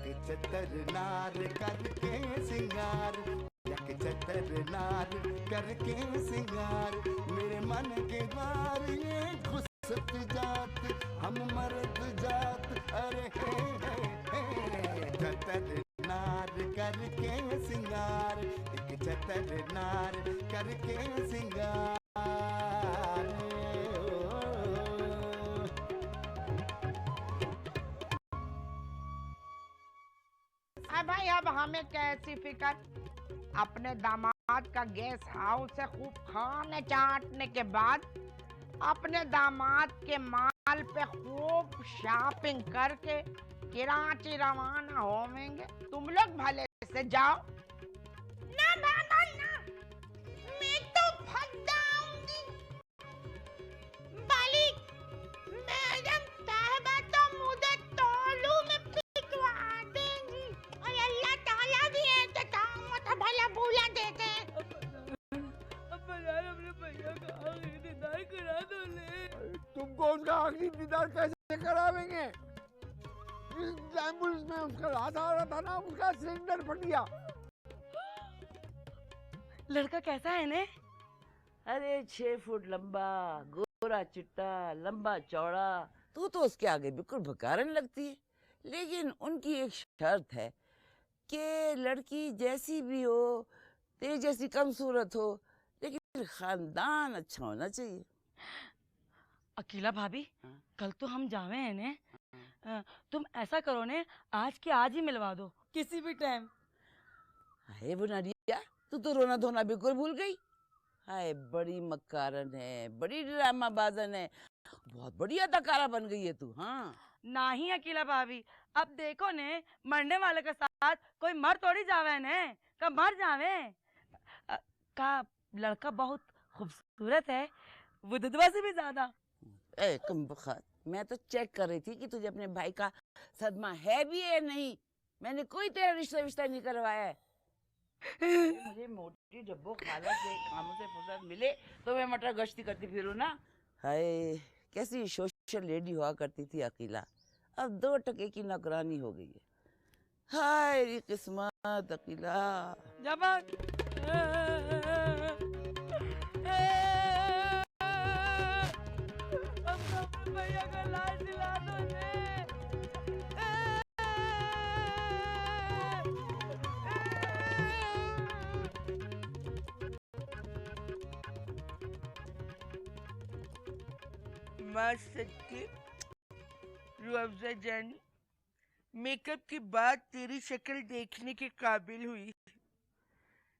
एक चतर नार करके सिंगार, एक चतर नार करके सिंगार, मेरे मन के बार ये घुसत जात, हम मर्द जात, अरे हे चतर नार करके सिंगार, एक चतर नार करके सिंगार। भाई अब हमें कैसी फिक्र, अपने दामाद का गेस्ट हाउस से खूब खाने चाटने के बाद अपने दामाद के माल पे खूब शॉपिंग करके कराची रवाना होवेंगे। तुम लोग भले से जाओ। ना ना ना ना, मैं तो भाग जाऊंगी। बालिक, मैडम साहबा तो मुझे तोलू में पिटवा देंगी, और अल्लाह ताला भी इंतकाम तो भला भूला देते हैं। अब यार अपने भैया का आखिरी दीदार करा दो ले। तुमको उसका आखिरी दीदार कैसे करावेंगे? इस एम्बुलेंस में उसका हाथ आ रहा था ना, उसका सिलेंडर फट गया। लड़का कैसा है ने? अरे 6 फुट लंबा, गोरा चिट्टा, लंबा चौड़ा। तू तो उसके आगे बिल्कुल भकारन लगती है। लेकिन उनकी एक शर्त है कि लड़की जैसी भी हो, तेरी जैसी कम सूरत हो, लेकिन खानदान अच्छा होना चाहिए। अकेला भाभी, हाँ? कल तो हम जावे हैं ने। तुम ऐसा करो ने, आज के आज ही मिलवा दो किसी भी टाइम। हाय बुनारिया, तू तो रोना धोना बिल्कुल भूल गई। हाय बड़ी मक्कारन है, बड़ी ड्रामा बाजन है, बहुत बड़ी अदाकारा बन गई है तू। हाँ नहीं अकेला भाभी, अब देखो ने, मरने वाले के साथ कोई मर थोड़ी जावे ने, का मर जावे। का लड़का बहुत खूबसूरत है, वो दुधवा से भी ज्यादा। ए कम बखत, मैं तो चेक कर रही थी कि तुझे अपने भाई का सदमा है भी है नहीं। मैंने कोई तेरा रिश्ता नहीं करवाया है। मुझे मोटी डब्बो खाला के कामों से फुर्सत मिले तो मैं मटर गश्ती करती फिरूं ना। हाय कैसी सोशल लेडी हुआ करती थी अकेला, अब 2 टके की नौकरानी हो गई है। हाय रे किस्मत अकेला। भैया का लाश दिला दो ने। माँ सच्ची रुअफ़ज़ा जानी, मेकअप के बाद तेरी शक्ल देखने के काबिल हुई,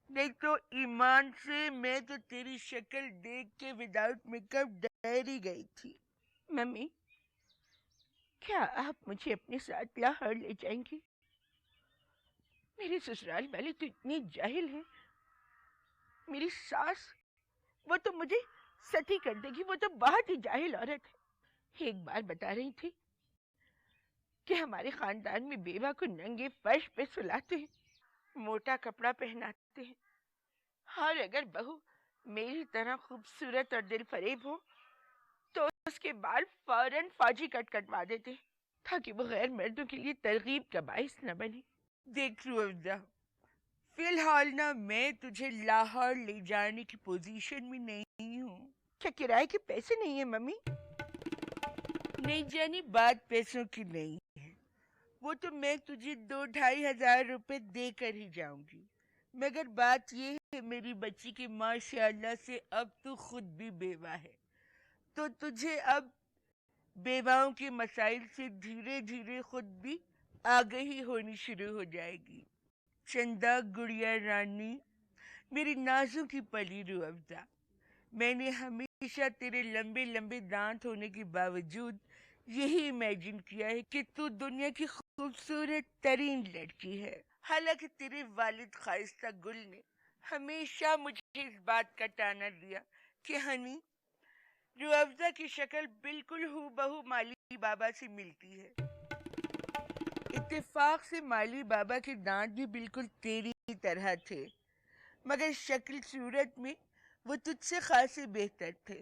नहीं तो ईमान से मैं तो तेरी शक्ल देख के विदाउट मेकअप डर ही गई थी। मम्मी, क्या आप मुझे अपने साथ लाहौर ले जाएंगी? मेरे ससुराल वाले तो इतनी जाहिल हैं। मेरी सास, वो तो मुझे सती कर देगी, वो तो बहुत ही जाहिल औरत है। एक बार बता रही थी कि हमारे खानदान में बेवा को नंगे फर्श पे सुलाते हैं, मोटा कपड़ा पहनाते हैं, और अगर बहू मेरी तरह खूबसूरत और दिल फरेब हो तो उसके बाल फौरन फौजी कट कटवा देते ताकि वो गैर मर्दों के लिए तरगीब का बाइस न बने। देख रुअफ़ज़ा, फिलहाल ना मैं तुझे लाहौर ले जाने की पोजीशन में नहीं हूँ। क्या किराए के पैसे नहीं है मम्मी? नहीं जानी, बात पैसों की नहीं है, वो तो मैं तुझे 2-2.5 हजार रुपए देकर ही जाऊंगी, मगर बात ये है मेरी बच्ची की माशाअल्लाह से अब तू खुद भी बेवा है, तो तुझे अब बेवाओं के मसाइल से धीरे धीरे खुद भी आगाही होनी शुरू हो जाएगी। चंदा गुड़िया रानी, मेरी नाजों की पली रुअफ़ज़ा, मैंने हमेशा तेरे लंबे लंबे दांत होने के बावजूद यही इमेजिन किया है कि तू दुनिया की खूबसूरत तरीन लड़की है। हालांकि तेरे वालिद खाइस्ता गुल ने हमेशा मुझे इस बात का ताना दिया कि हनी, रुअफ़ज़ा की शक्ल बिल्कुल हूबहू माली बाबा से मिलती है। इत्तेफाक से माली बाबा के दांत भी बिल्कुल तेरी तरह थे, मगर शक्ल सूरत में वो तुझसे खासे बेहतर थे।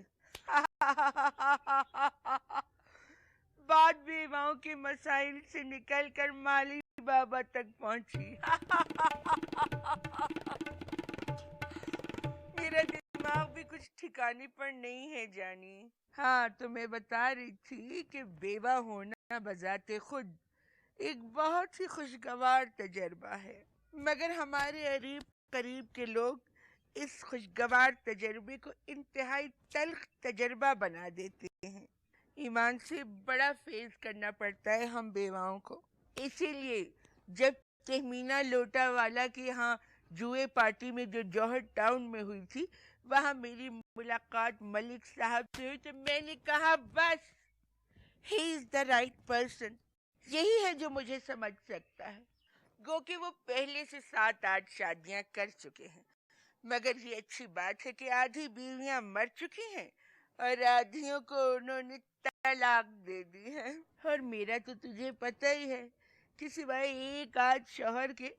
बाद बेवाओं के मसाइल से निकलकर माली बाबा तक पहुंची। मेरा दिमाग भी कुछ ठिकाने पर नहीं है जानी। हाँ, तो मैं बता रही थी कि बेवा होना बजाते खुद एक बहुत ही खुशगवार तजर्बा है, मगर हमारे करीब करीब के लोग इस खुशगवार तजर्बे को इंतहाई तल्ख तजर्बा बना देते हैं। ईमान से बड़ा फेस करना पड़ता है हम बेवाओं को। इसीलिए जब तहमीना लोटावाला के यहाँ जुए पार्टी में जो जौहर टाउन में हुई थी, वहाँ मेरी मुलाकात मलिक साहब से हुई, तो मैंने कहा बस he is the right person, यही है जो मुझे समझ सकता है। गो कि वो पहले से 7-8 शादियां कर चुके हैं, मगर ये अच्छी बात है कि आधी बीवियां मर चुकी हैं और आधियों को उन्होंने तलाक दे दी है। और मेरा तो तुझे पता ही है कि सिवाय एक आध शौहर के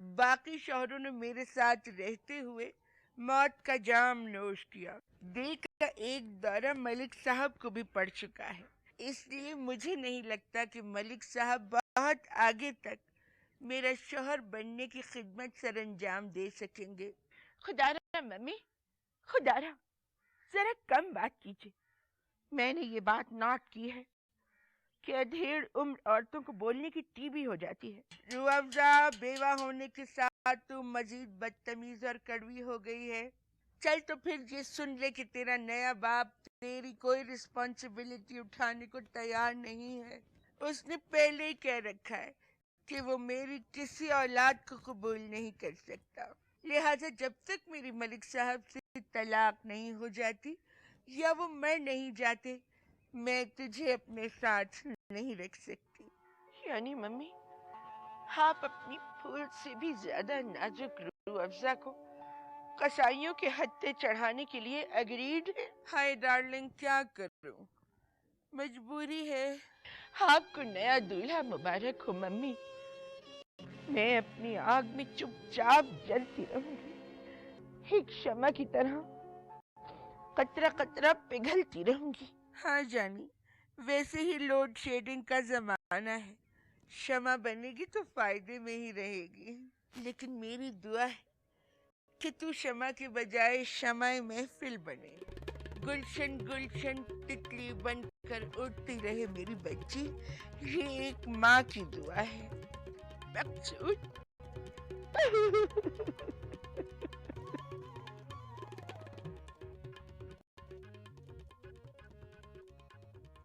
बाकी शौहरों ने मेरे साथ रहते हुए मौत का जाम नोश किया। दिल का एक दौरा मलिक साहब को भी पड़ चुका है, इसलिए मुझे नहीं लगता कि मलिक साहब बहुत आगे तक मेरा शौहर बनने की खिदमत सरंजाम दे सकेंगे। खुदारा मम्मी, खुदारा जरा कम बात कीजिए। मैंने ये बात नोट की है कि अधेड़ उम्र औरतों को बोलने की टीबी हो जाती है। रुअफ़ज़ा, बेवा होने के साथ तू मजीद बदतमीज और कड़वी हो गई है। चल तो फिर ये सुन ले कि तेरा नया बाप तेरी कोई रिस्पॉन्सिबिलिटी उठाने को तैयार नहीं है। उसने पहले ही कह रखा है कि वो मेरी किसी औलाद को कबूल नहीं कर सकता। लिहाजा जब तक मेरी मलिक साहब से तलाक नहीं हो जाती या वो मर नहीं जाते, मैं तुझे अपने साथ नहीं रख सकती। यानी मम्मी, आप अपनी फूल से भी ज्यादा नाजुक रूह अफ़ज़ा को कसाईयों के हत्थे चढ़ाने के लिए अग्रीड है। हाय डार्लिंग, क्या करूं, मजबूरी है। आपको नया दूल्हा मुबारक हो मम्मी। मैं अपनी आग में चुपचाप जलती रहूंगी, एक शमा की तरह कतरा कतरा पिघलती रहूंगी। हाँ जानी, वैसे ही लोड शेडिंग का जमाना है, शमा बनेगी तो फायदे में ही रहेगी। लेकिन मेरी दुआ है कि तू शमा के बजाय शमाए महफिल बने, गुलशन गुलशन तितली बनकर उड़ती रहे मेरी बच्ची। ये एक माँ की दुआ है। मकसूद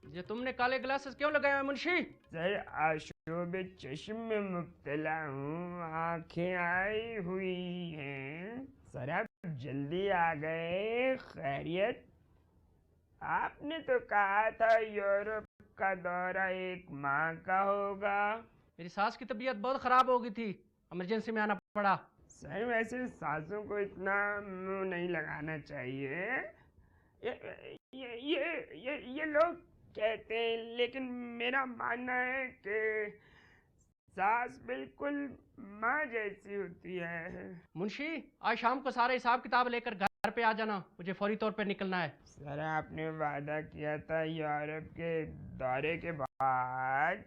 ये तुमने काले ग्लासेस क्यों लगाए हैं मुंशी? सर, आशोब चश्म में मुब्तला हूँ, आंखें आई हुई हैं। सर आप जल्दी आ गए, खैरियत? आपने तो कहा था यूरोप का दौरा 1 माह का होगा। मेरी सास की तबीयत बहुत खराब हो गई थी, इमरजेंसी में आना पड़ा। सर वैसे सासों को इतना मुंह नहीं लगाना चाहिए। ये लोग कहते हैं, लेकिन मेरा मानना है कि सास बिल्कुल माँ जैसी होती है। मुंशी, आज शाम को सारे हिसाब किताब लेकर घर पे आ जाना, मुझे फौरी तौर पे निकलना है। सर आपने वादा किया था यूरोप के दौरे के बाद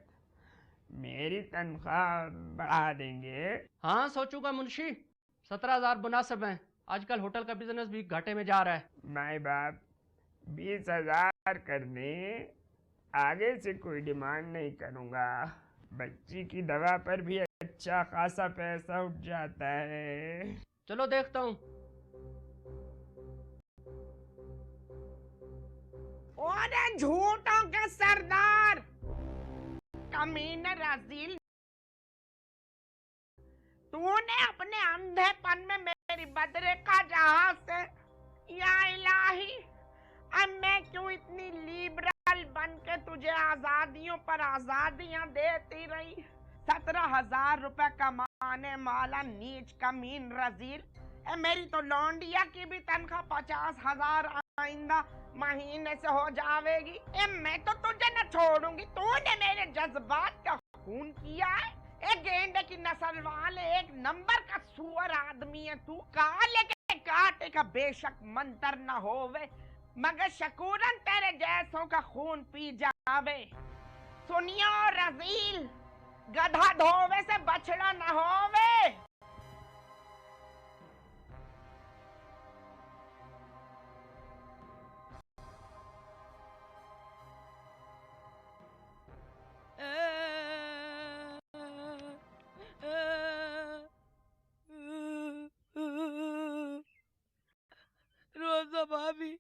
मेरी तनख्वाह बढ़ा देंगे। हाँ सोचूंगा मुंशी, 17,000 मुनासिब हैं। आजकल होटल का बिजनेस भी घाटे में जा रहा है। माए बाप 20,000 कर दें, आगे से कोई डिमांड नहीं करूँगा। बच्ची की दवा पर भी अच्छा खासा पैसा उठ जाता है। चलो देखता हूँ। ओरे झूठों का सरदार, कमीने रजील, तूने अपने अंधेपन में मेरी बदरे का जहाज से, या इलाही, अब मैं क्यों इतनी लिबरल बन के तुझे आजादियों पर आजादियां देती रही। 17,000 रुपए कमाने वाला नीच कमीन रजील, मेरी तो लौंडिया की भी तनख्वाह 50,000 आइंदा महीने से हो जाएगी। मैं तो तुझे न छोड़ूंगी, तूने मेरे जज्बात का खून किया है। एक गेंडे की नस्ल वाले एक नंबर का सुअर आदमी है तू। काले के काटे का बेशक मंतर न होवे, मगर शकूरन तेरे जैसों का खून पी जावे। सुनियो रजील, गधा धोवे से बछड़ा न होवे। रोजा भाभी,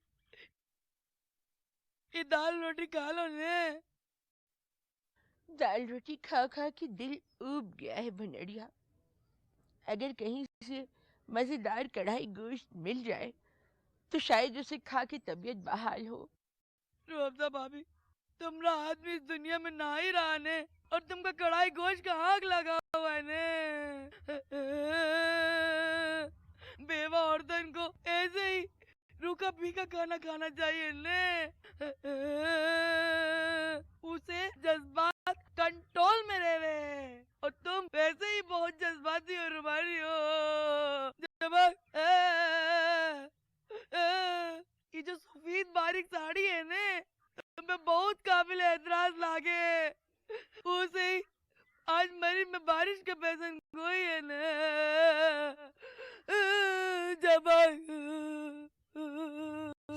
ये दाल रोटी खा लो ने। दाल रोटी खा खा के दिल उब गया है भनड़िया। अगर कहीं से मजेदार कढ़ाई गोश्त मिल जाए तो शायद उसे खा के तबीयत बहाल हो। रोजा भाभी, तुमरा आदमी इस दुनिया में ना ही रहा ने, और तुमका कढ़ाई गोश्त का आग लगा हुआ है ने। बेवा औरतन को ऐसे ही रूखा फीका खाना खाना चाहिए ने। उसे जज्बात कंट्रोल में रहे, और तुम वैसे ही बहुत जज्बाती और रुबारी हो। जब ये जो सफेद बारीक साड़ी है ने, तुम पे बहुत काबिल एतराज लागे। उसे ही आज मरी में बारिश का पैसन कोई है ने। जब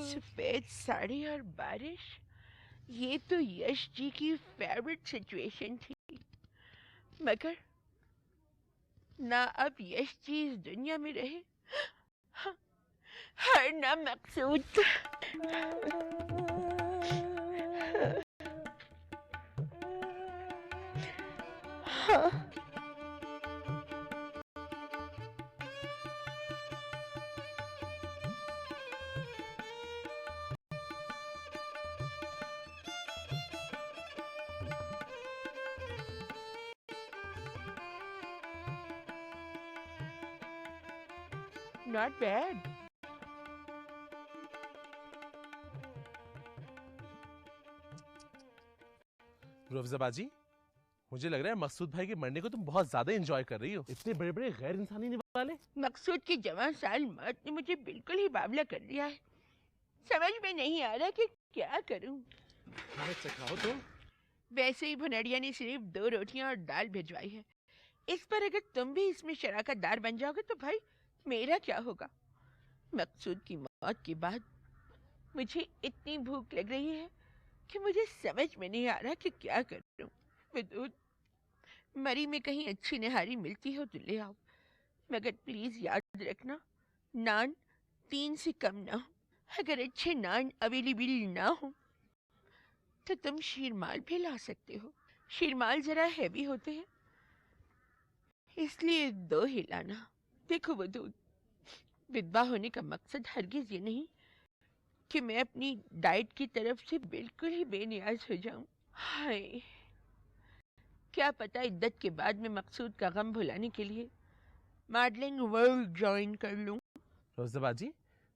सफेद साड़ी और बारिश, ये तो यश जी की फेवरेट सिचुएशन थी। मगर ना अब यश जी इस दुनिया में रहे, और ना मकसूद। हाँ। Not bad. रोफज़ाबाजी, मुझे लग रहा है मकसूद भाई के मरने को तुम बहुत ज्यादा एंजॉय कर रही हो। इतने बड़े बड़े गैर इंसानी निवाले। मकसूद की जवान साल मौत ने मुझे बिल्कुल ही बावला कर दिया है। समझ में नहीं आ रहा कि क्या करूं। चखाओ तो। वैसे ही भुनड़िया ने सिर्फ 2 रोटियां और दाल भिजवाई है। इस पर अगर तुम भी इसमें शराकतदार बन जाओगे तो भाई मेरा क्या होगा। मकसूद की मौत के बाद मुझे इतनी भूख लग रही है कि मुझे समझ में नहीं आ रहा कि क्या करूं। विदुत, मरी में कहीं अच्छी निहारी मिलती हो तो ले आओ, मगर प्लीज याद रखना नान 3 से कम ना हो। अगर अच्छे नान अवेलेबल ना हो तो तुम शीरमाल भी ला सकते हो। शीरमाल जरा हैवी होते हैं, इसलिए 2 ही लाना। देखो वदूद, विधवा होने का मकसद हरगिज ये नहीं कि मैं अपनी डाइट की तरफ से बिल्कुल ही बेनियाज हो जाऊं। हाय, क्या पता इद्दत के बाद में मकसूद का गम भुलाने के लिए मॉडलिंग वर्ल्ड ज्वाइन कर लूं। रोफज़ाबाजी,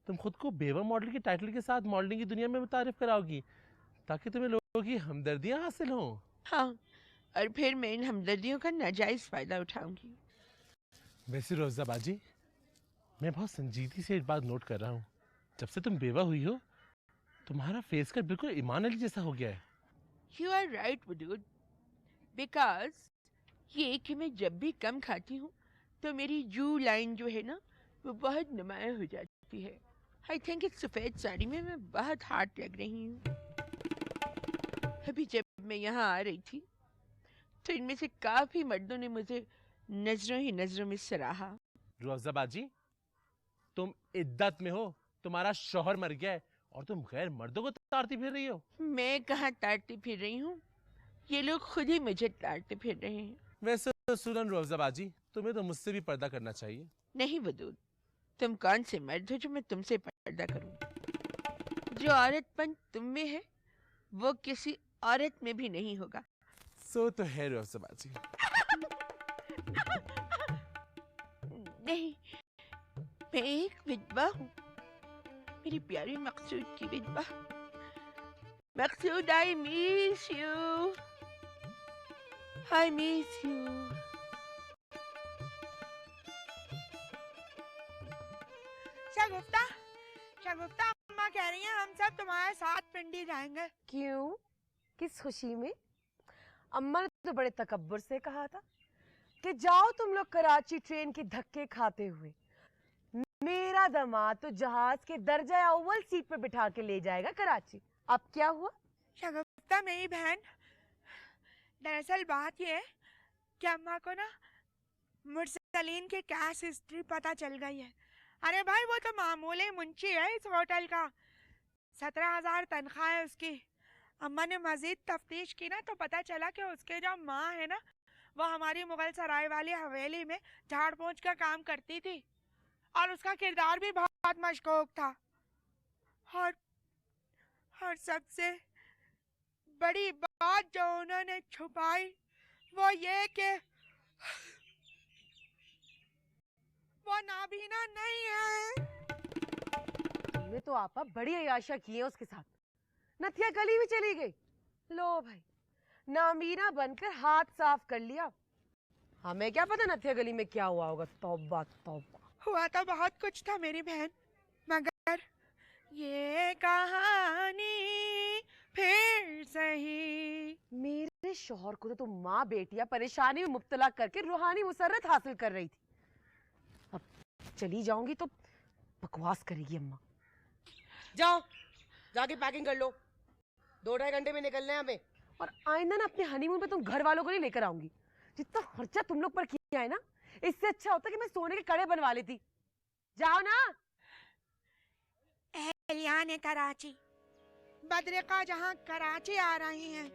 तुम खुद को बेवा मॉडल के टाइटल के साथ मॉडलिंग की दुनिया में मुतारिफ कराओगी ताकि तुम्हें लोगों की हमदर्दियां हासिल हों। हाँ, और फिर मैं इन हमदर्दियों का नाजायज फायदा उठाऊंगी। वैसे रोफज़ाबाजी, मैं बहुत संजीदगी से एक बात नोट कर रहा हूँ। जब से तुम बेवा हुई हो, तुम्हारा फेस कट बिल्कुल ईमान अली जैसा हो गया है। You are right, Wadood, because ये कि मैं जब भी कम खाती हूँ तो मेरी जू लाइन जो है ना वो बहुत नुमाया हो जाती है। आई थिंक इस सफ़ेद साड़ी में मैं बहुत हार्ड लग रही हूँ। अभी जब मैं यहाँ आ रही थी तो इनमें से काफी मर्दों ने मुझे नजरों ही नजरों में सराहा। रोफज़ाबाजी, तुम इद्दत में हो, तुम्हारा शौहर मर गया है और तुम गैर मर्दों को ताड़ती फिर रही हो। मैं कहाँ ताड़ती फिर रही हूँ, ये लोग खुद ही मुझे ताड़ते फिर रहे हैं। वैसे तो सुनन रोफज़ाबाजी, तुम्हें तो मुझसे भी पर्दा करना चाहिए। नहीं वदूद, तुम कौन से मर्द हो जो मैं तुमसे पर्दा करूं। जो औरतपन तुम में है वो किसी औरत में भी नहीं होगा। सो तो है रोफज़ाबाजी। नहीं, मैं एक विधवा हूँ, मेरी प्यारी मकसूद की विधवा। Maqsood, I miss you, I miss you. Shagufta, Shagufta अम्मा कह रही हैं हम सब तुम्हारे साथ पिंडी जाएंगे। क्यों? किस खुशी में? अम्मा ने तो बड़े तकब्बुर से कहा था कि जाओ तुम लोग कराची ट्रेन के धक्के खाते हुए, मेरा दामाद तो जहाज के दर्जा अव्वल सीट पे बिठा के ले जाएगा कराची। अब क्या हुआ? शगुफ्ता मेरी बहन, दरअसल बात ये है कि अम्मा को ना मुरसलीन की कैश हिस्ट्री पता चल गई है। अरे भाई वो तो मामूली मुंशी है इस होटल का, 17,000 तनख्वाह है उसकी। अम्मा ने मजीद तफ्तीश की ना तो पता चला कि उसके जो माँ है ना वो हमारी मुगल सराय वाली हवेली में झाड़ पोंछ का काम करती थी और उसका किरदार भी बहुत मशकूक था। और सबसे बड़ी बात जो उन्होंने छुपाई वो ये कि वो नाबीना नहीं है। तुमने तो आपा बड़ी अयाशा की है उसके साथ, नथिया गली भी चली गई। लो भाई, नामीना बनकर हाथ साफ कर लिया। हमें क्या पता नथिया गली में क्या हुआ होगा। तौबा तौबा। हुआ तो बहुत कुछ था मेरी बहन, मगर ये कहानी फिर सही। मेरे शौहर को तो तुम माँ बेटियां परेशानी में मुब्तला करके रूहानी मुसर्रत हासिल कर रही थी। अब चली जाऊंगी तो बकवास करेगी अम्मा। जाओ जाके पैकिंग कर लो, 2-2.5 घंटे में निकलना है हमें। और आइंदा ना अपने हनीमून पे तुम घर वालों को नहीं लेकर आऊंगी। जितना खर्चा तुम लोग पर किया है ना, इससे अच्छा होता कि मैं सोने के कड़े बनवा लेती। जाओ ना। एहलियान कराची, बदरिका जहां कराची आ रही हैं।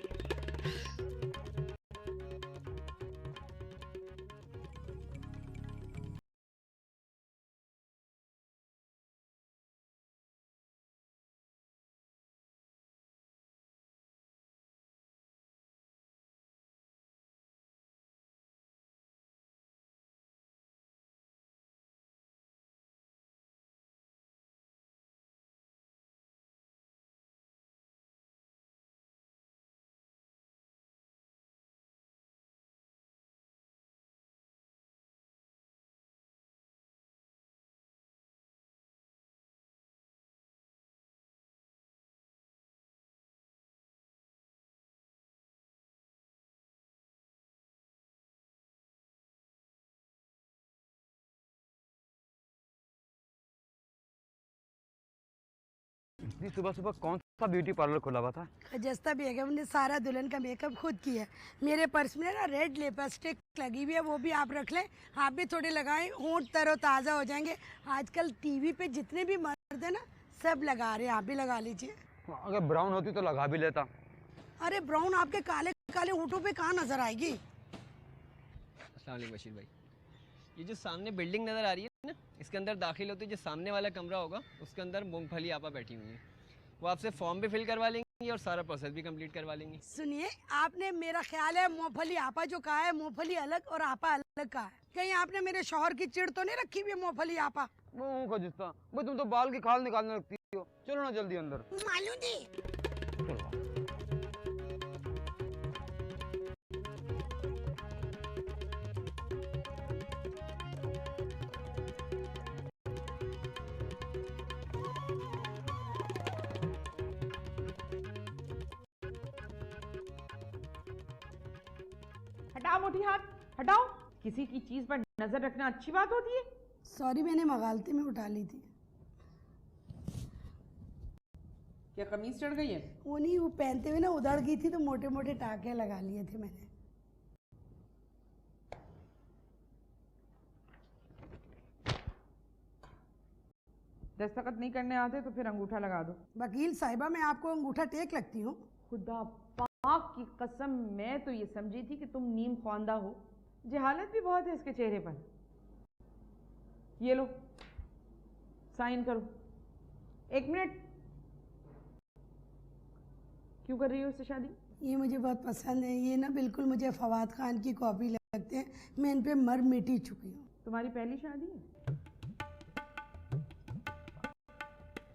इतनी सुबह सुबह कौन सा ब्यूटी पार्लर खुला हुआ था? जस्ता बेगम ने सारा दुल्हन का मेकअप खुद किया। मेरे पर्स में ना रेड लिपस्टिक लगी हुई है, वो भी आप रख लें। आप भी थोड़े लगाएं, होंठ तरोताज़ा हो जाएंगे। आजकल टीवी पे जितने भी मर्द है ना सब लगा रहे हैं, आप भी लगा लीजिए। अगर ब्राउन होती तो लगा भी लेता। अरे ब्राउन आपके काले काले होंठों पे कहाँ नजर आएगी। अस्सलाम वालेकुम बशीर भाई, ये जो सामने बिल्डिंग नज़र आ रही है ना, इसके अंदर दाखिल होते जो सामने वाला कमरा होगा उसके अंदर मूंगफली आपा बैठी हुई है। वो आपसे फॉर्म भी फिल करवा लेंगी और सारा प्रोसेस भी कंप्लीट करवा लेंगी। सुनिए, आपने मेरा ख्याल है मूंगफली आपा जो कहा है, मूंगफली अलग और आपा अलग कहा है। कहीं आपने मेरे शौहर की चिड़ तो नहीं रखी हुई है मूंगफली आपा? मुंह का जिस्ता भाई, तुम तो बाल की खाल निकालने लगती हो। चलो ना जल्दी अंदर। मालूम नहीं। हटाओ मोटी हाथ, हटाओ। किसी की चीज पर नजर रखना अच्छी बात होती है? सॉरी, मैंने मगालती में उठा ली थी। क्या कमीज चढ़ गई है? वो नहीं, वो पहनते हुए ना उधड़ गई थी तो मोटे मोटे टाके लगा लिए थे मैंने। दस्तखत नहीं करने आते तो फिर अंगूठा लगा दो। वकील साहिबा, मैं आपको अंगूठा टेक लगती हूँ? खुदा पाक की कसम, मैं तो ये समझी थी कि तुम नीम ख्वांदा हो। जहालत भी बहुत है इसके चेहरे पर। ये लो, साइन करो। 1 मिनट। क्यों कर रही हो इससे शादी? ये मुझे बहुत पसंद है। ये ना बिल्कुल मुझे फवाद खान की कॉपी लगते हैं। मैं इन पे मर मिटी चुकी हूँ। तुम्हारी पहली शादी है?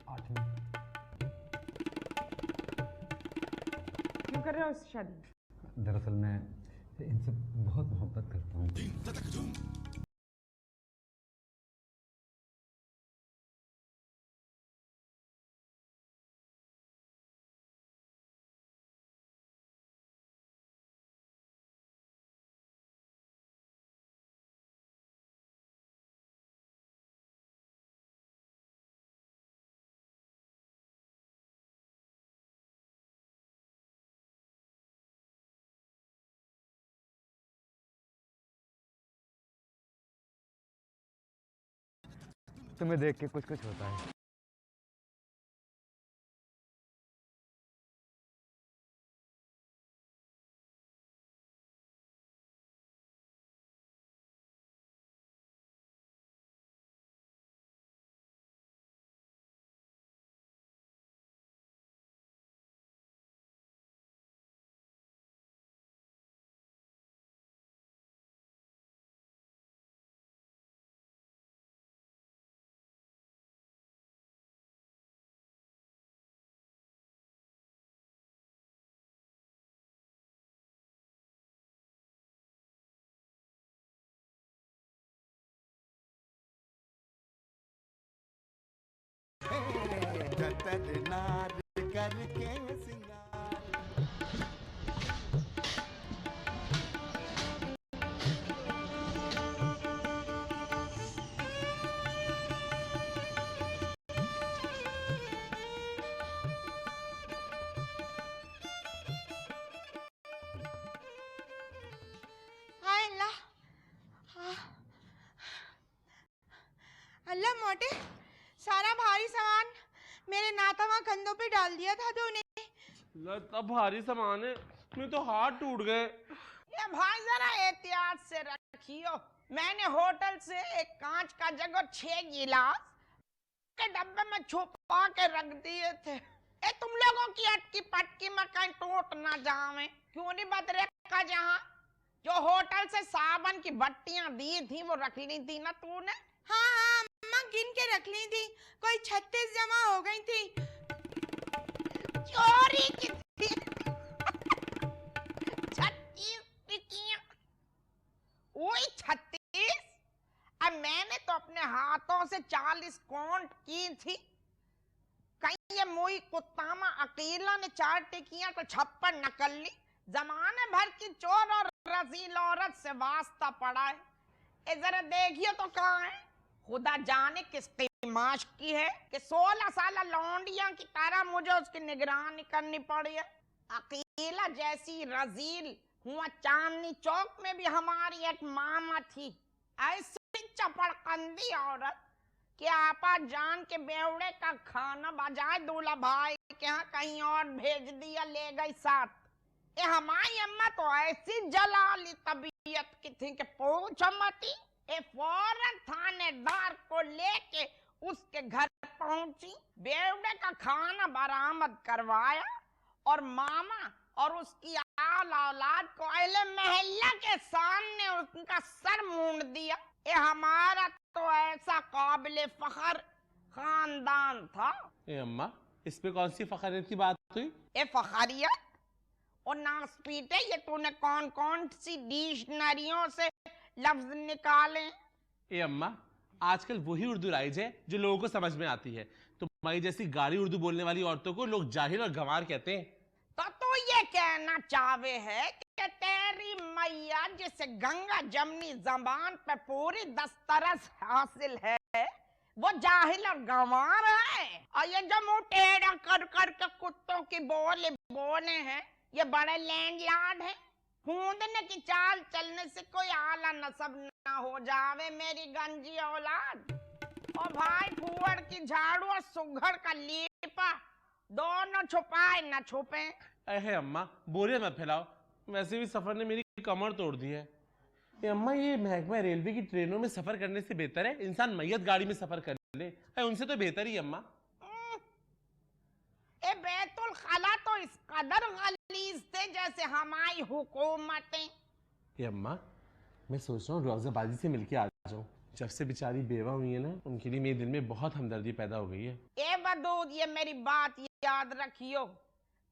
8वीं। क्यों कर रहे हो इससे शादी? दरअसल मैं इनसे बहुत मोहब्बत करता हूँ। तुम्हें देख के कुछ कुछ होता है। खतरनाक करके सिंगार। हाय अल्लाह, अल्लाह मोटे, सारा भारी सामान मेरे नातवा कंधों पे डाल दिया था तूने। लगता भारी सामान है, मेरे तो हाथ टूट गए। ये भाई जरा एहतियात से रखियो। मैंने होटल से एक कांच का जग और 6 गिलास के डब्बे में छुपा के रख दिए थे। ए तुम लोगों की अटकी पटकी में कहीं टूट ना जावे। क्यों नहीं बदरे का जहाँ जो होटल से साबन की बट्टियां दी थी वो रख ली थी ना तूने? हाँ हाँ अम्मा गिन के रख ली थी, कोई 36 जमा हो गई थी। चोरी की थी 36 टिकियां। ओए 36? अब मैंने तो अपने हाथों से 40 काउंट की थी। कहीं ये मोई कुत्तामा अकेला ने 4 टिकियां तो 56 नकल ली। जमाने भर की चोर और रजील औरत से वास्ता पड़ा है। ए जरा देखिए तो कहाँ है? खुदा जाने किस तिमाश की है कि 16 साल लौंडिया की तरह मुझे उसकी निगरानी करनी पड़ी है। अकेला जैसी रजील हुआ चांदनी चौक में भी हमारी एक मामा थी, ऐसी चपड़कंदी औरत कि आपा जान के बेवड़े का खाना बजाय दूल्हा भाई के यहाँ कहीं और भेज दिया, ले गई साथ। ये हमारी अम्मा तो ऐसी जलाली तबीयत की थी कि पूछो मती। ये फौरन थानेदार को लेके उसके घर पहुंची, बेवड़े का खाना बरामद करवाया और मामा और उसकी आल औलाद को अहले महल्ला के सामने उनका सर मूंड दिया। ये हमारा तो ऐसा काबिले फखर खानदान था। ए अम्मा, इस पे कौन सी फखरियत की बात हुई? ये फखरियत और नासपीटे, ये तूने कौन कौन सी डिक्शनरियों से लफ्ज निकाले? ए अम्मा, आजकल वही उर्दू राइज है जो लोगों को समझ में आती है। तुम्हारी जैसी गाड़ी उर्दू बोलने वाली औरतों को लोग जाहिल और गंवार कहते हैं। तो तू ये कहना चाहे है कि तेरी मैया जिसे गंगा जमनी जबान पे पूरी दस्तरस हासिल है वो जाहिल और गंवार है? और ये जो मुंह टेढ़ा कर कर के कुत्तों की बोले हैं, ये बड़े लैंडलॉर्ड हैं। कूदने की चाल चलने से कोई आला नसब ना हो जावे मेरी गंजी औलाद। और भाई फुअड़ की झाड़ू और सुघड़ का लीपा दोनों छुपाए न छुपे। अहे अम्मा, बोरियत मत फैलाओ, वैसे भी सफर ने मेरी कमर तोड़ दी है। ए अम्मा, ये महकमा रेलवे की ट्रेनों में सफर करने से बेहतर है इंसान मैयत गाड़ी में सफर कर ले। उनसे तो बेहतर ही अम्मा। ए बैतुल खला तो इस कदर गलीज थे जैसे हमारी हुकूमतें। ये अम्मा, मैं सोच रहा हूँ रोज़ाबाजी से मिलके आ जाऊँ। जब से बेचारी बेवा हुई है ना, उनके लिए मेरे दिल में बहुत हमदर्दी पैदा हो गई है। ए वदूद, ये मेरी बात याद रखियो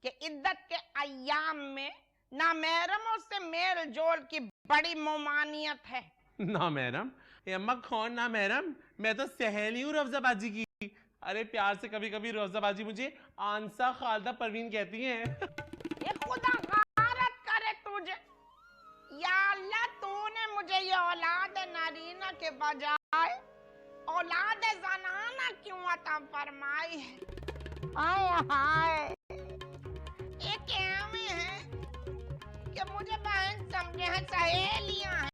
कि इद्दत के अय्याम में ना महरमों से मेल जोल की बड़ी मुमानियत है। ना महरम? ए अम्मा, कौन ना महरम? मैं तो सहेली हूँ रोज़ाबाजी की। अरे प्यार से कभी कभी रोज़ाबाजी मुझे आंसा खालदा परवीन कहती हैं। ये खुदा गारत करे तुझे। या अल्लाह, तूने मुझे ये औलाद नरीना के बजाय औलाद ज़नाना क्यों अता फरमाई है? हाय हाय, ये क्या में है कि मुझे बहन समझे हैं, सहेलियां हैं।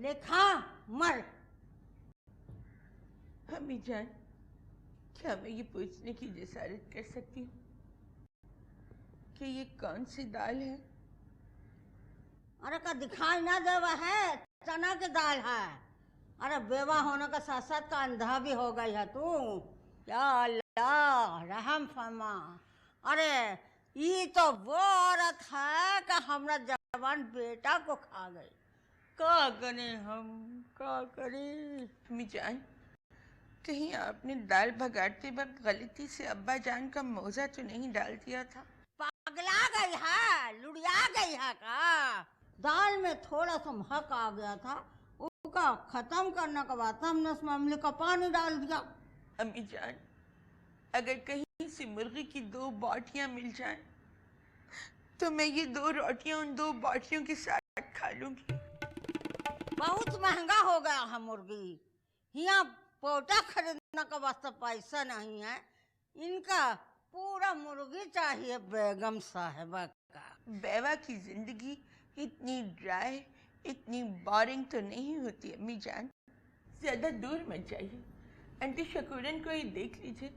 लेखा मर। अम्मी जान, क्या मैं ये पूछने की जिसारत कर सकती हूँ कि ये कौन सी दाल है? अरे का दिखाई ना देवा है, चना की दाल है। अरे बेवा होने का साथ साथ का अंधा भी हो गई है तू। या अल्लाह रहम फरमा। अरे ये तो वो औरत है कि हमरा जवान बेटा को खा गई। क्या करें हम, क्या करें? अम्मी जान, कहीं आपने दाल भगाते वक्त गलती से अब्बा जान का मोजा तो नहीं डाल दिया था? पगला गई है, लुढ़िया गई है का? दाल में थोड़ा सा महक आ गया था, उसका खत्म करने के बाद हमने उस मामले का पानी डाल दिया। अम्मी जान, अगर कहीं से मुर्गी की 2 बोटियां मिल जाएं, तो मैं ये 2 रोटियां उन 2 बोटियों के साथ खा लूंगी। बहुत महंगा हो गया है मुर्गी। यहाँ पोटा खरीदने का वास्ते पैसा नहीं है। इनका पूरा मुर्गी चाहिए बेगम साहिबा का। बेवा की जिंदगी इतनी ड्राई, इतनी बोरिंग तो नहीं होती अम्मी जान। ज्यादा दूर मत जाइए, आंटी शकूरन को ही देख लीजिए।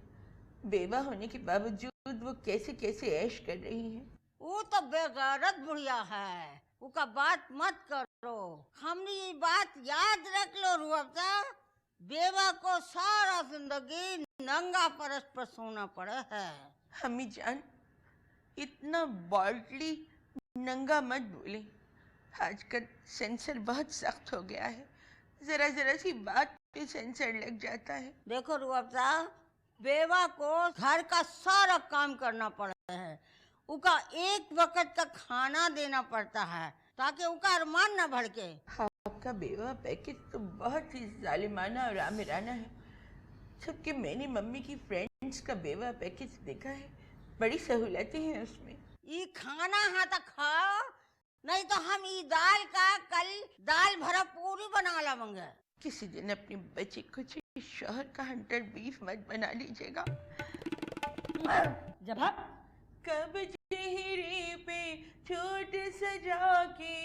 बेवा होने के बावजूद वो कैसे कैसे ऐश कर रही हैं। वो तो बेगैरत बुढ़िया है, उसका बात मत करो। हमने ये बात याद रख लो रुअफ़ज़ा, बेवा को सारा जिंदगी नंगा फर्श पर सोना पड़ा है। अम्मी जान, इतना बॉल्डली नंगा मत बोले। आजकल सेंसर बहुत सख्त हो गया है, जरा जरा सी बात पे सेंसर लग जाता है। देखो रुअफ़ज़ा, बेवा को घर का सारा काम करना पड़ता है। उसका एक वक्त का खाना देना पड़ता है ताकि उसका अरमान न भड़के। आपका बेवा पैकेज तो बहुत ही जालिमाना और आमिराना है, जबकि मैंने मम्मी की फ्रेंड्स का बेवा पैकेज देखा है। बड़ी सहूलतें हैं उसमें। ये खाना है तो खाओ, नहीं तो हम ये दाल का कल दाल भरा पूरी बना लाएंगे। किसी दिन अपने बच्चे को शोहर का हंटर बीफ मत बना लीजिएगा। जब कब चेहरे पे छोट सजा के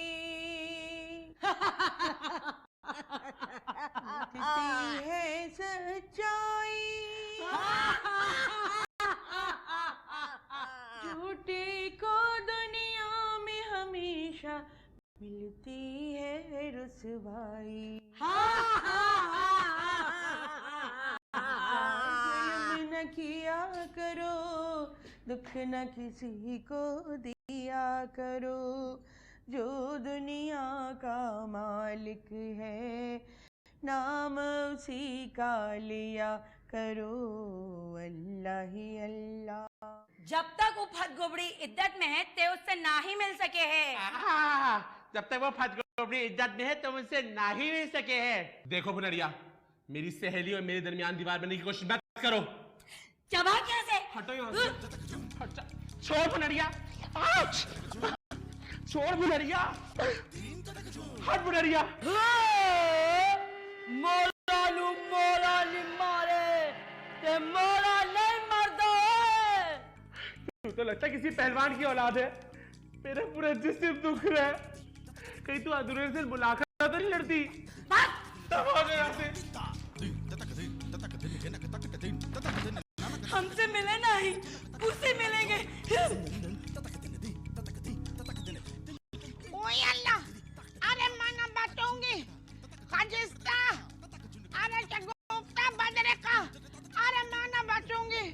दिखती है सच्चाई, झूठे को दुनिया में हमेशा मिलती है रुसवाई। जुल्म न किया करो, दुख न किसी को दिया करो, जो दुनिया का मालिक है नाम उसी का लिया करो, अल्लाह ही अल्लाह। जब तक वो फतगुबड़ी इद्दत में है ते उससे ना ही मिल सके है। जब तक वो फतगुबड़ी इज्जत में है तो मुझसे ना ही मिल सके है। देखो भुनरिया, मेरी सहेली और मेरे दरमियान दीवार बनने की कोशिश मत करो। चबा कैसे? हटो यहाँ से। हट जा। छोड़ भुनरिया, छोड़ भुनरिया, हट भुनरिया। मोला नहीं मारे ते मोला नहीं मर दो। तू तो लगता है किसी पहलवान की औलाद है। मेरा पूरा जिस्म दुख रहा है। कहीं तू अधूरे से मुलाकात तो नहीं लड़ती? तब हो गया से। हमसे मिले नहीं, उससे मिलेंगे। ओए अल्लाह, अरे माना बचोंगे खाजिस्ता, अरे शगुफ्ता बदरे का, अरे माना बचोंगे।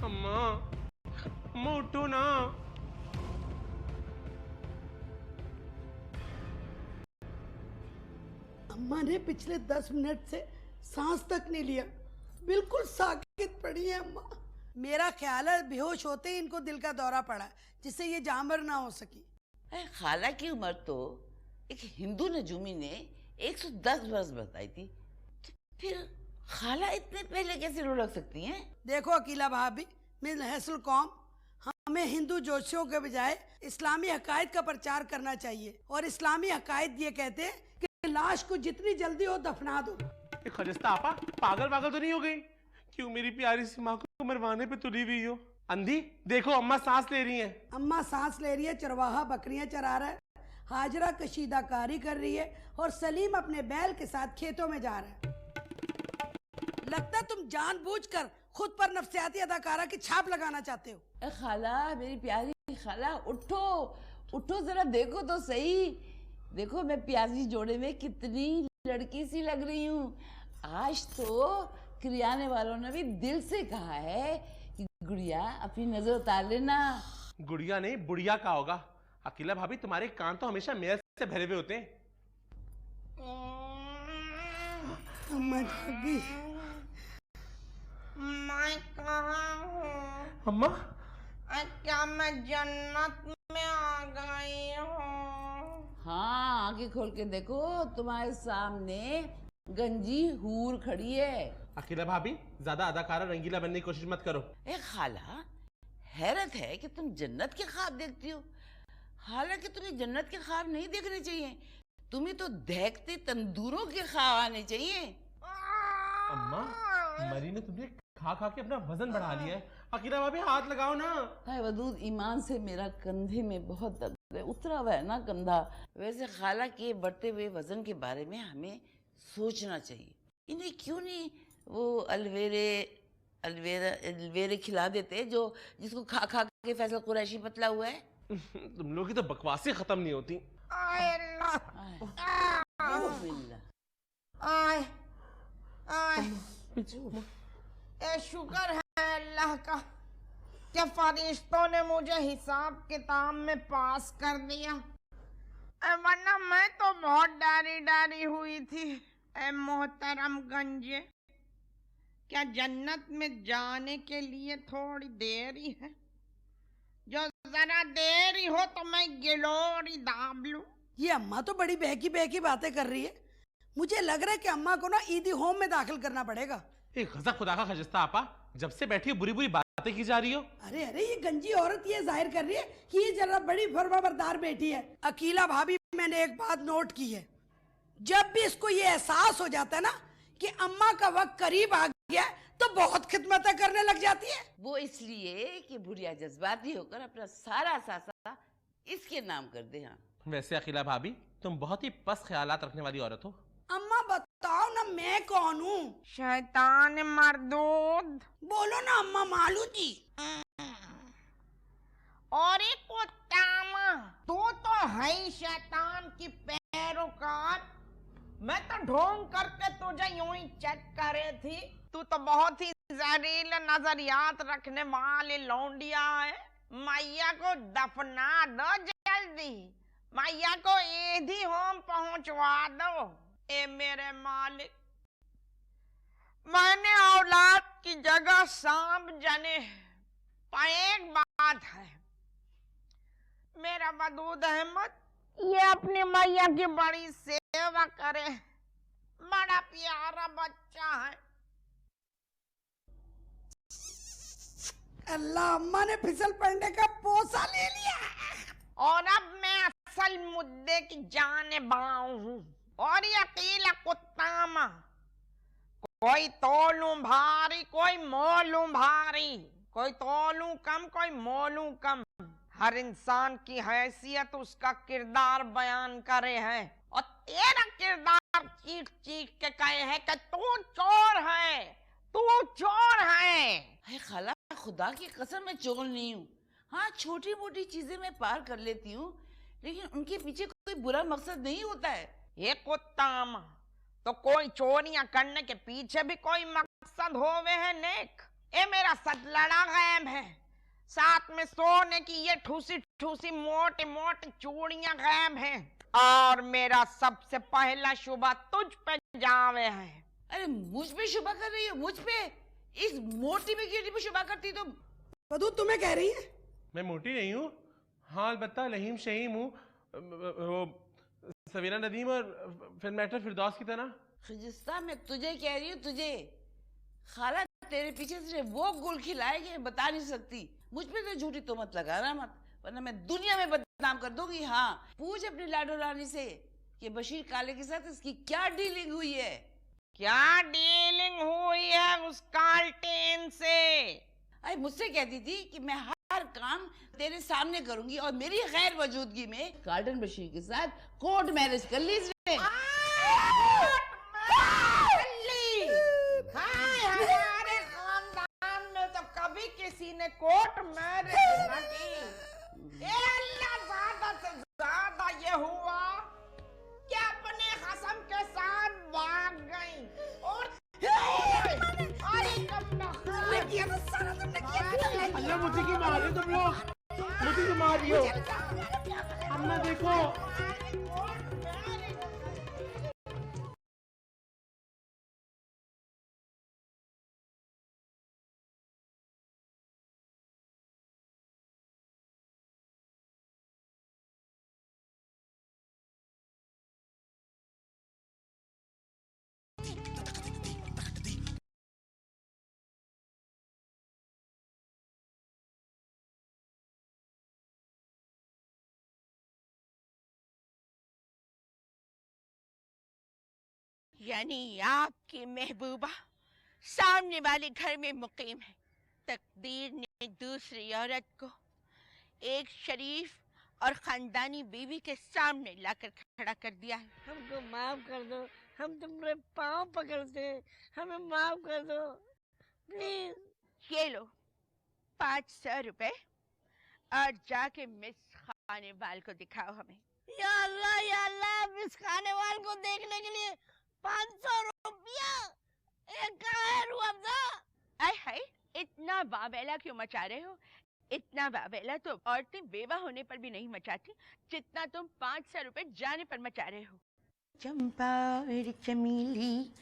अम्मा, अम्मा उठो ना। अम्मा ने पिछले 10 मिनट से सांस तक नहीं लिया, बिल्कुल साकित पड़ी है अम्मा। मेरा ख्याल है बेहोश होते ही इनको दिल का दौरा पड़ा, जिससे ये जानवर ना हो सकी। खाला की उम्र तो एक हिंदू नजूमी ने 110 वर्ष बताई थी, तो फिर खाला इतने पहले कैसे लुढ़क सकती हैं? देखो अकीला भाभी, मिल हैसल कौम, हम हमें हिंदू जोशियों के बजाय इस्लामी हकायत का प्रचार करना चाहिए। और इस्लामी हकायत ये कहते हैं कि लाश को जितनी जल्दी हो दफना दो। खजिस्ता आपा पागल पागल तो नहीं हो गई? क्यों मेरी प्यारी सी माँ को मरवाने पे तुली हुई हो? अंधी देखो अम्मा सांस ले रही हैं। अम्मा सांस ले रही है, चरवाहा बकरियां चरा रहा है, हाजरा कशीदाकारी कर रही है और सलीम अपने बैल के साथ खेतों में जा रहा है। लगता है तुम जानबूझकर खुद पर नफसियाती अदाकारा की छाप लगाना चाहते हो। खाला, मेरी प्यारी खाला, उठो उठो जरा देखो तो सही। देखो मैं प्याजी जोड़े में कितनी लड़की सी लग रही हूँ। आज तो किरियाने वालों ने भी दिल से कहा है कि गुड़िया अपनी नजर उतार लेना। गुड़िया नहीं बुढ़िया का होगा। अकेला भाभी तुम्हारे कान तो हमेशा मेल से भरे हुए होते हैं। अम्मा जागी। मैं कहाँ हूँ? अम्मा क्या मैं जन्नत में आ गई हूँ? हाँ, आंखें खोल के देखो, तुम्हारे सामने गंजी हूर खड़ी है। अकेला भाभी ज्यादा अदाकारा रंगीला बनने की कोशिश मत करो। ए खाला, हैरत है कि तुम जन्नत के ख्वाब देखती हो। हालांकि तुम्हें जन्नत के ख्वाब नहीं देखने चाहिए, तुम्हें तो दहकते तंदूरों के ख्वाब आने चाहिए। अम्मा मरी ने तुमने खा खा के अपना वजन बढ़ा लिया है। अकीला भाभी हाथ लगाओ ना। हाय वदूद, ईमान से मेरा कंधे में बहुत दर्द है, उतरा हुआ है ना कंधा। वैसे खाला के बढ़ते हुए वजन के बारे में हमें सोचना चाहिए। इन्हें क्यों नहीं वो अलवेरे खिला देते जो जिसको खा खा के फैसल कुरैशी पतला हुआ है। तुम लोग की तो बकवासें खत्म नहीं होती। शुक्र है अल्लाह का कि फरिश्तों ने मुझे हिसाब किताब में पास कर दिया, वरना मैं तो बहुत डरी हुई थी। ए मोहतरम गंजे, क्या जन्नत में जाने के लिए थोड़ी देर ही है? जो जरा देर ही हो तो मैं गिलोरी दाब लूं। ये अम्मा तो बड़ी बहकी बहकी बातें कर रही है। मुझे लग रहा है कि अम्मा को ना ईदी होम में दाखिल करना पड़ेगा। गज़ब खुदा का खजिस्ता आपा, जब से बैठी बुरी बुरी बातें की जा रही हो। अरे अरे, ये गंजी औरत ये जाहिर कर रही है कि ये जरा बड़ी फरमाबरदार बेटी है। अकीला भाभी, मैंने एक बात नोट की है, जब भी इसको ये एहसास हो जाता है ना कि अम्मा का वक्त करीब आ गया तो बहुत खिदमतें करने लग जाती है। वो इसलिए कि बुढ़िया जज्बाती होकर अपना सारा सासा इसके नाम कर दे। हाँ, वैसे अकीला भाभी तुम बहुत ही पस्त ख्यालात रखने वाली औरत हो। अम्मा बताओ ना मैं कौन हूँ? शैतान मरदूद। बोलो ना अम्मा मालू जी। और एक कुत्तामा, तू तो है ही शैतान की पैरोकार। मैं तो ढोंग करके तुझे यूं ही चेक करे थी। तू तो बहुत ही जहरीले नजरियात रखने वाली लौंडिया है। मैया को दफना दो जल्दी, मैया को ईदी होम पहुंचवा दो। ए मेरे मालिक, मैंने औलाद की जगह सांप जने, पर एक बात है, मेरा वदूद अहमद ये अपनी मैया की बड़ी सेवा करे, बड़ा प्यारा बच्चा है। अल्लाह, अम्मा ने फिसल पड़ने का पोसा ले लिया। और अब मैं असल मुद्दे की जानिबाऊ हूँ। और ये अकेला कुत्तामा, कोई तोलूं भारी कोई मोलूं भारी, कोई तोलूं कम कोई मोलूं कम। हर इंसान की हैसियत उसका किरदार बयान करे है, और तेरा किरदार चीख चीख के कहे है कि तू चोर है, तू चोर है। है खाला, खुदा की कसम मैं चोर नहीं हूँ। हाँ, छोटी मोटी चीजें मैं पार कर लेती हूँ, लेकिन उनके पीछे कोई बुरा मकसद नहीं होता है। ये कुत्तामा, तो कोई चोरियां करने के पीछे भी कोई मकसद होवे है नेक। ये मेरा सतलड़ा गैब है, साथ में सोने की ये ठूसी ठूसी मोटी मोटी चूड़ियां गैब हैं, और मेरा सबसे पहला शुबा तुझ पे जावे है। अरे मुझ पे शुबा कर रही हो? मुझ पे? इस मोटी बेटी पे शुबा करती तुम? बदू तुम्हें कह रही है? मैं मोटी नहीं हूँ, हाँ अलबत्ता लहीम शहीम हूँ, सवीरा नदीम और फिल्मेटर फिरदौस की तरह। खजिस्ता, मैं तुझे कह रही हूँ, तुझे। खाला तेरे पीछे सिर्फ वो गुल खिलाएंगे बता नहीं सकती, मुझ पे तो झूठी तोहमत लगाना मत, वरना मैं दुनिया में बदनाम कर दूंगी। हाँ, पूछ अपनी लाडो रानी से कि बशीर काले के साथ इसकी क्या डीलिंग हुई है। क्या डीलिंग हुई है उस काल्टेन से? अरे मुझसे कहती थी कि मैं हर काम तेरे सामने करूंगी और मेरी गैर मौजूदगी में कार्टन बशीर के साथ कोर्ट मैरिज कर ली इसने। हमारे खानदान में तो कभी किसी ने कोर्ट मैरिज न की। ए अल्लाह, ज्यादा से ज्यादा ये हुआ कि अपने खसम के साथ भाग गई और अल्लाह मुझे क्यों मार रहे हो तुम लोग? मुझे क्यों मार रही हो? अम्मा देखो। यानी आपकी महबूबा सामने वाले घर में मुकीम है। तकदीर ने दूसरी औरत को एक शरीफ और खानदानी बीवी के सामने लाकर खड़ा कर दिया है। हमको माफ कर दो, हम तुम्हारे पाँव पकड़ते हैं, हमें माफ कर दो प्लीज। ये लो 500 रुपए और जाके मिस खानेवाल को दिखाओ हमें। या अल्लाह, मिस खानेवाल को देखने के लिए 500 रुपया? आय हाय, इतना बाबेला क्यों मचा रहे हो? इतना बाबेला तो औरतें बेवा होने पर भी नहीं मचाती जितना तुम 500 रुपए जाने पर मचा रहे हो। चंपा और चमेली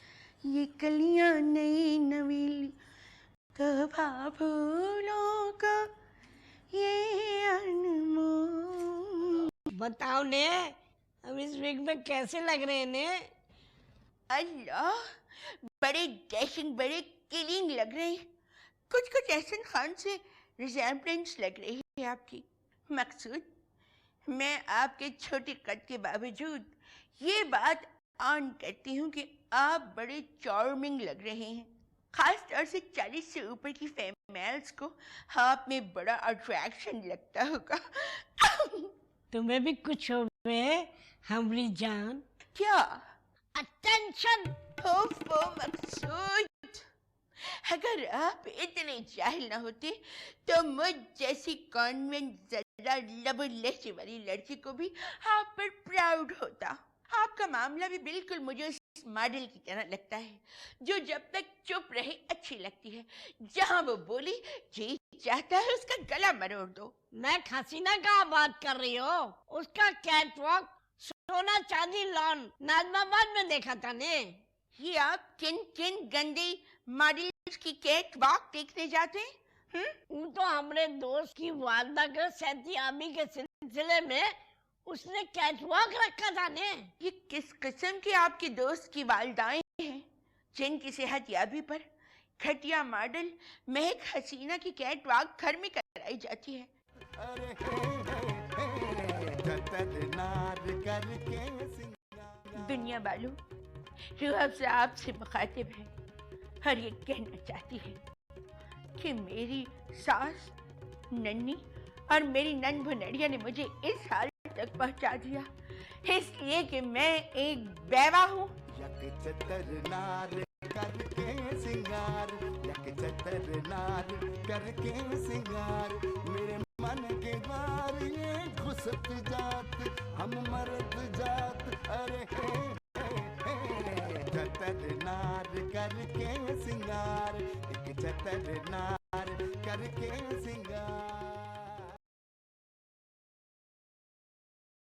ये कलियां नई नवीली, कभा फूलों का ये अनमोल। बताओ ने, अब इस विग में कैसे लग रहे हैं ने? अल्लाह, बड़े डैशिंग, बड़े किलिंग लग रहे हैं। कुछ कुछ एहसन खान से रिजेम्बलेंस लग रही है आपकी। मकसूद, मैं आपके छोटे कद के बावजूद ये बात ऑन करती हूँ कि आप बड़े चार्मिंग लग रहे हैं। खास तौर से 40 से ऊपर की फीमेल्स को आप में बड़ा अट्रैक्शन लगता होगा। तुम्हें भी कुछ हो गए हमारी जान? क्या? अटेंशन। ओफो मकसूद, अगर आप इतने जाहिल ना होते तो मुझ जैसी कॉन्वेंट जरा लबुलहजे वाली लड़की को भी आप पर प्राउड होता। आपका मामला भी बिल्कुल मुझे उस मॉडल की तरह लगता है जो जब तक चुप रहे अच्छी लगती है, जहां वो बोली जी चाहता है उसका गला मरोड़ दो। मैं हसीना का बात कर रही हो? उसका कैटवॉक सोना चांदी लॉन नाजमाबाद में देखा था ने। ये आप किन किन गंदे मॉडल्स की कैटवॉक देखने जाते हैं? वो तो हमारे दोस्त की वालदा के सेहतियाबी के सिलसिले में उसने कैटवॉक रखा था ने। ये किस किस्म की आपके दोस्त की वालदाएं हैं जिनकी सेहतियाबी पर घटिया मॉडल महक हसीना की कैटवॉक घर में कराई जाती है? दुनिया वालों, रूह अफ़ज़ा आपसे मुखातिब है और ये कहना चाहती है कि मेरी सास नन्नी और मेरी नन भुनड़िया ने मुझे इस हाल तक पहुंचा दिया इसलिए कि मैं एक बेवा हूँ। करके सिंगार मेरे मन के द्वार ये घुसत जात, हम मरद जात। अरे चतर नार करके सिंगार, एक चतर नार करके सिंगार।